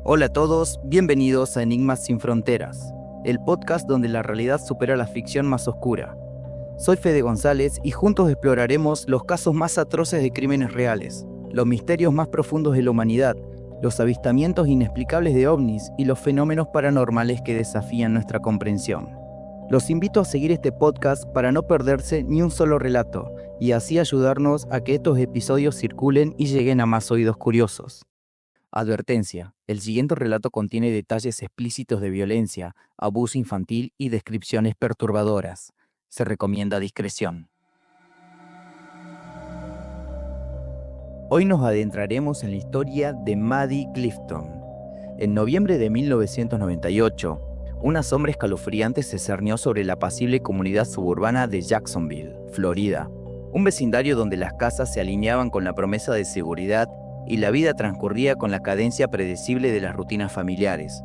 Hola a todos, bienvenidos a Enigmas sin Fronteras, el podcast donde la realidad supera la ficción más oscura. Soy Fede González y juntos exploraremos los casos más atroces de crímenes reales, los misterios más profundos de la humanidad, los avistamientos inexplicables de ovnis y los fenómenos paranormales que desafían nuestra comprensión. Los invito a seguir este podcast para no perderse ni un solo relato y así ayudarnos a que estos episodios circulen y lleguen a más oídos curiosos. Advertencia: el siguiente relato contiene detalles explícitos de violencia, abuso infantil y descripciones perturbadoras. Se recomienda discreción. Hoy nos adentraremos en la historia de Maddie Clifton. En noviembre de 1998, una sombra escalofriante se cernió sobre la apacible comunidad suburbana de Jacksonville, Florida, un vecindario donde las casas se alineaban con la promesa de seguridad y la vida transcurría con la cadencia predecible de las rutinas familiares.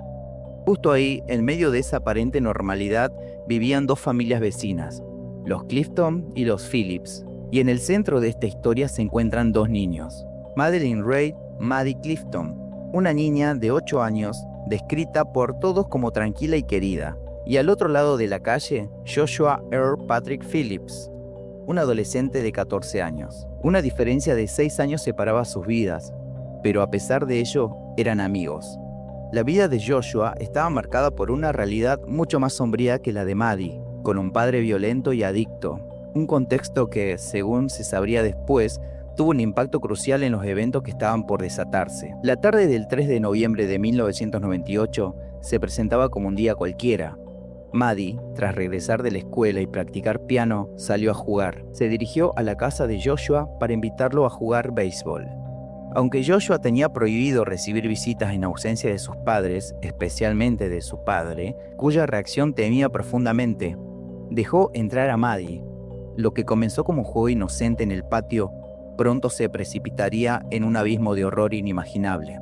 Justo ahí, en medio de esa aparente normalidad, vivían dos familias vecinas, los Clifton y los Phillips, y en el centro de esta historia se encuentran dos niños, Madeline Ray Maddie Clifton, una niña de 8 años, descrita por todos como tranquila y querida, y al otro lado de la calle, Joshua Earl Patrick Phillips, un adolescente de 14 años. Una diferencia de 6 años separaba sus vidas, pero a pesar de ello, eran amigos. La vida de Joshua estaba marcada por una realidad mucho más sombría que la de Maddie, con un padre violento y adicto, un contexto que, según se sabría después, tuvo un impacto crucial en los eventos que estaban por desatarse. La tarde del 3 de noviembre de 1998 se presentaba como un día cualquiera. Maddie, tras regresar de la escuela y practicar piano, salió a jugar. Se dirigió a la casa de Joshua para invitarlo a jugar béisbol. Aunque Joshua tenía prohibido recibir visitas en ausencia de sus padres, especialmente de su padre, cuya reacción temía profundamente, dejó entrar a Maddie. Lo que comenzó como un juego inocente en el patio, pronto se precipitaría en un abismo de horror inimaginable.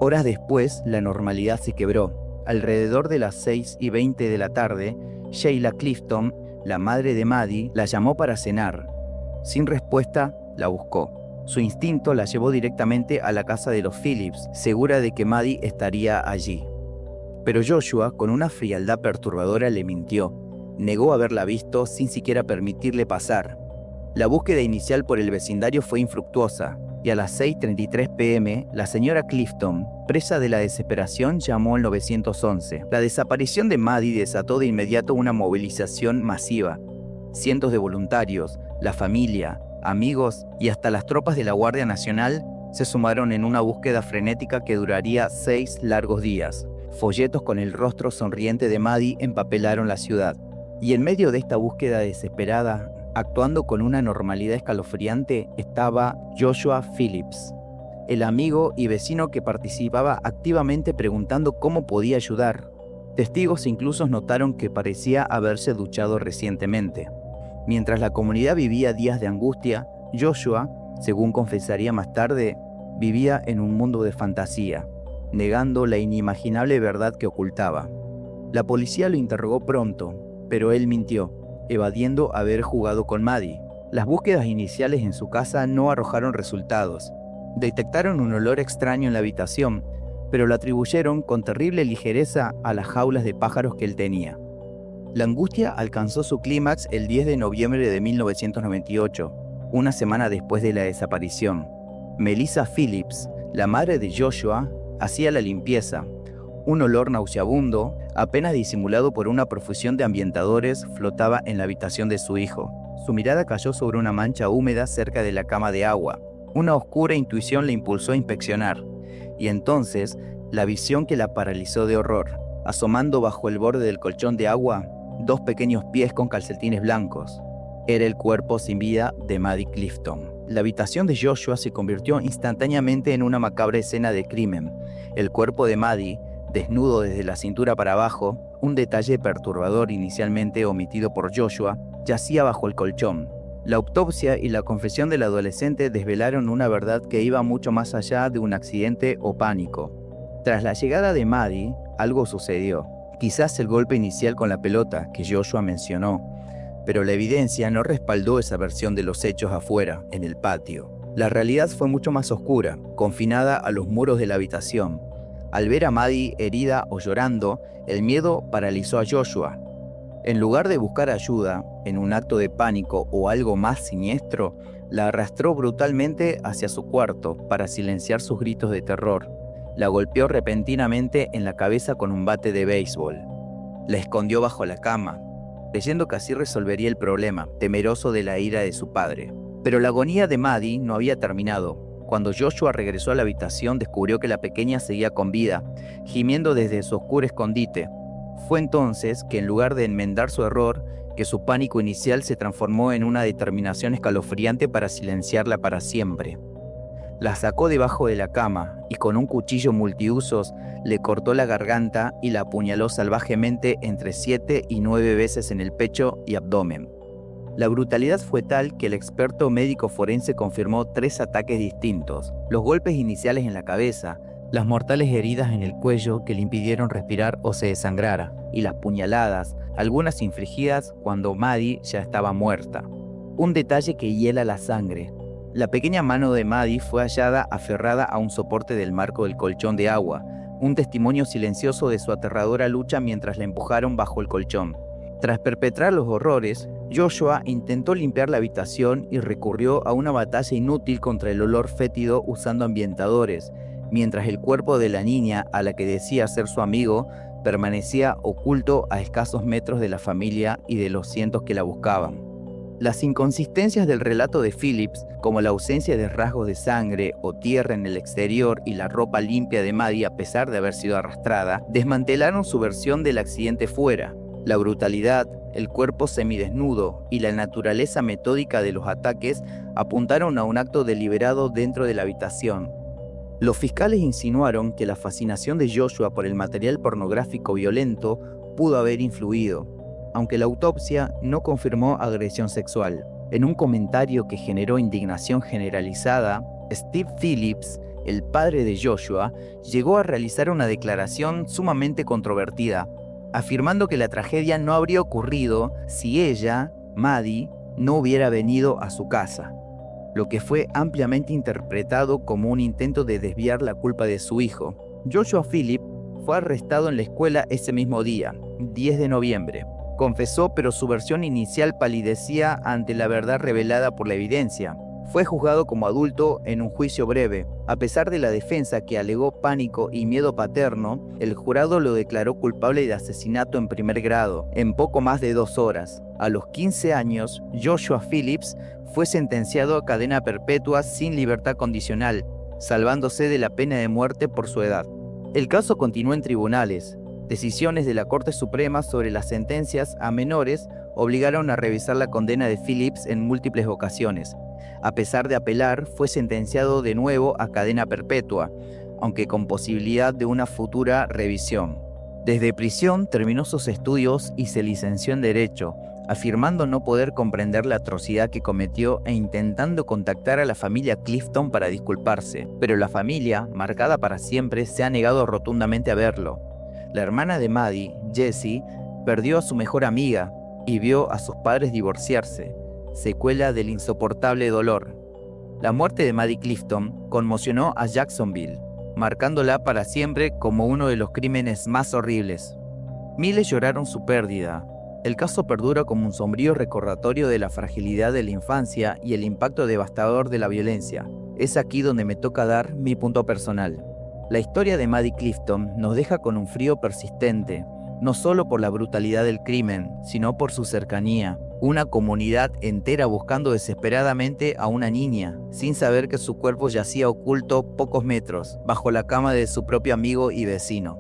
Horas después, la normalidad se quebró. Alrededor de las 6:20 de la tarde, Sheila Clifton, la madre de Maddie, la llamó para cenar. Sin respuesta, la buscó. Su instinto la llevó directamente a la casa de los Phillips, segura de que Maddie estaría allí. Pero Joshua, con una frialdad perturbadora, le mintió. Negó haberla visto sin siquiera permitirle pasar. La búsqueda inicial por el vecindario fue infructuosa, y a las 6:33 p.m., la señora Clifton, presa de la desesperación, llamó al 911. La desaparición de Maddie desató de inmediato una movilización masiva. Cientos de voluntarios, la familia, amigos y hasta las tropas de la Guardia Nacional se sumaron en una búsqueda frenética que duraría 6 largos días. Folletos con el rostro sonriente de Maddie empapelaron la ciudad. Y en medio de esta búsqueda desesperada, actuando con una normalidad escalofriante, estaba Joshua Phillips, el amigo y vecino que participaba activamente preguntando cómo podía ayudar. Testigos incluso notaron que parecía haberse duchado recientemente. Mientras la comunidad vivía días de angustia, Joshua, según confesaría más tarde, vivía en un mundo de fantasía, negando la inimaginable verdad que ocultaba. La policía lo interrogó pronto, pero él mintió, evadiendo haber jugado con Maddie. Las búsquedas iniciales en su casa no arrojaron resultados. Detectaron un olor extraño en la habitación, pero lo atribuyeron con terrible ligereza a las jaulas de pájaros que él tenía. La angustia alcanzó su clímax el 10 de noviembre de 1998, una semana después de la desaparición. Melissa Phillips, la madre de Joshua, hacía la limpieza. Un olor nauseabundo, apenas disimulado por una profusión de ambientadores, flotaba en la habitación de su hijo. Su mirada cayó sobre una mancha húmeda cerca de la cama de agua. Una oscura intuición le impulsó a inspeccionar, y entonces la visión que la paralizó de horror. Asomando bajo el borde del colchón de agua, 2 pequeños pies con calcetines blancos. Era el cuerpo sin vida de Maddie Clifton. La habitación de Joshua se convirtió instantáneamente en una macabra escena de crimen. El cuerpo de Maddie, desnudo desde la cintura para abajo, un detalle perturbador inicialmente omitido por Joshua, yacía bajo el colchón. La autopsia y la confesión del adolescente desvelaron una verdad que iba mucho más allá de un accidente o pánico. Tras la llegada de Maddie, algo sucedió. Quizás el golpe inicial con la pelota que Joshua mencionó, pero la evidencia no respaldó esa versión de los hechos afuera, en el patio. La realidad fue mucho más oscura, confinada a los muros de la habitación. Al ver a Maddie herida o llorando, el miedo paralizó a Joshua. En lugar de buscar ayuda, en un acto de pánico o algo más siniestro, la arrastró brutalmente hacia su cuarto para silenciar sus gritos de terror. La golpeó repentinamente en la cabeza con un bate de béisbol. La escondió bajo la cama, creyendo que así resolvería el problema, temeroso de la ira de su padre. Pero la agonía de Maddie no había terminado. Cuando Joshua regresó a la habitación, descubrió que la pequeña seguía con vida, gimiendo desde su oscuro escondite. Fue entonces que, en lugar de enmendar su error, que su pánico inicial se transformó en una determinación escalofriante para silenciarla para siempre. La sacó debajo de la cama y con un cuchillo multiusos le cortó la garganta y la apuñaló salvajemente entre 7 y 9 veces en el pecho y abdomen. La brutalidad fue tal que el experto médico forense confirmó 3 ataques distintos: los golpes iniciales en la cabeza, las mortales heridas en el cuello que le impidieron respirar o se desangrara, y las puñaladas, algunas infligidas cuando Maddie ya estaba muerta. Un detalle que hiela la sangre: la pequeña mano de Maddie fue hallada aferrada a un soporte del marco del colchón de agua, un testimonio silencioso de su aterradora lucha mientras la empujaron bajo el colchón. Tras perpetrar los horrores, Joshua intentó limpiar la habitación y recurrió a una batalla inútil contra el olor fétido usando ambientadores, mientras el cuerpo de la niña, a la que decía ser su amigo, permanecía oculto a escasos metros de la familia y de los cientos que la buscaban. Las inconsistencias del relato de Phillips, como la ausencia de rasgos de sangre o tierra en el exterior y la ropa limpia de Maddie a pesar de haber sido arrastrada, desmantelaron su versión del accidente fuera. La brutalidad, el cuerpo semidesnudo y la naturaleza metódica de los ataques apuntaron a un acto deliberado dentro de la habitación. Los fiscales insinuaron que la fascinación de Joshua por el material pornográfico violento pudo haber influido, aunque la autopsia no confirmó agresión sexual. En un comentario que generó indignación generalizada, Steve Phillips, el padre de Joshua, llegó a realizar una declaración sumamente controvertida, afirmando que la tragedia no habría ocurrido si ella, Maddie, no hubiera venido a su casa, lo que fue ampliamente interpretado como un intento de desviar la culpa de su hijo. Joshua Phillips fue arrestado en la escuela ese mismo día, 10 de noviembre. Confesó, pero su versión inicial palidecía ante la verdad revelada por la evidencia. Fue juzgado como adulto en un juicio breve. A pesar de la defensa que alegó pánico y miedo paterno, el jurado lo declaró culpable de asesinato en primer grado, en poco más de 2 horas. A los 15 años, Joshua Phillips fue sentenciado a cadena perpetua sin libertad condicional, salvándose de la pena de muerte por su edad. El caso continuó en tribunales. Decisiones de la Corte Suprema sobre las sentencias a menores obligaron a revisar la condena de Phillips en múltiples ocasiones. A pesar de apelar, fue sentenciado de nuevo a cadena perpetua, aunque con posibilidad de una futura revisión. Desde prisión terminó sus estudios y se licenció en Derecho, afirmando no poder comprender la atrocidad que cometió e intentando contactar a la familia Clifton para disculparse, pero la familia, marcada para siempre, se ha negado rotundamente a verlo. La hermana de Maddie, Jessie, perdió a su mejor amiga y vio a sus padres divorciarse, secuela del insoportable dolor. La muerte de Maddie Clifton conmocionó a Jacksonville, marcándola para siempre como uno de los crímenes más horribles. Miles lloraron su pérdida. El caso perdura como un sombrío recordatorio de la fragilidad de la infancia y el impacto devastador de la violencia. Es aquí donde me toca dar mi punto personal. La historia de Maddie Clifton nos deja con un frío persistente, no solo por la brutalidad del crimen, sino por su cercanía. Una comunidad entera buscando desesperadamente a una niña, sin saber que su cuerpo yacía oculto pocos metros, bajo la cama de su propio amigo y vecino.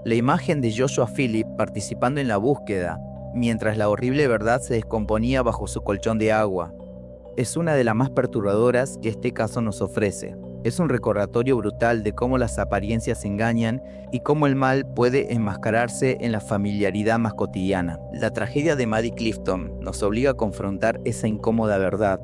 La imagen de Joshua Phillips participando en la búsqueda, mientras la horrible verdad se descomponía bajo su colchón de agua, es una de las más perturbadoras que este caso nos ofrece. Es un recordatorio brutal de cómo las apariencias engañan y cómo el mal puede enmascararse en la familiaridad más cotidiana. La tragedia de Maddie Clifton nos obliga a confrontar esa incómoda verdad,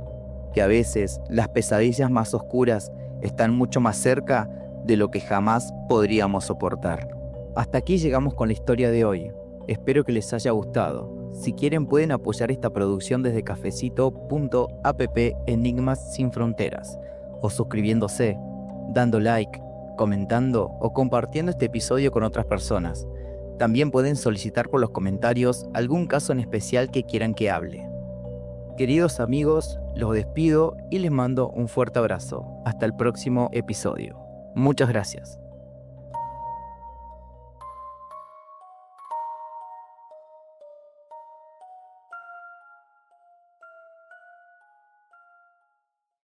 que a veces las pesadillas más oscuras están mucho más cerca de lo que jamás podríamos soportar. Hasta aquí llegamos con la historia de hoy. Espero que les haya gustado. Si quieren pueden apoyar esta producción desde cafecito.app Enigmas Sin Fronteras, o suscribiéndose, dando like comentando o compartiendo este episodio con otras personas. También pueden solicitar por los comentarios algún caso en especial que quieran que hable. Queridos amigos, los despido y les mando un fuerte abrazo. Hasta el próximo episodio. Muchas gracias.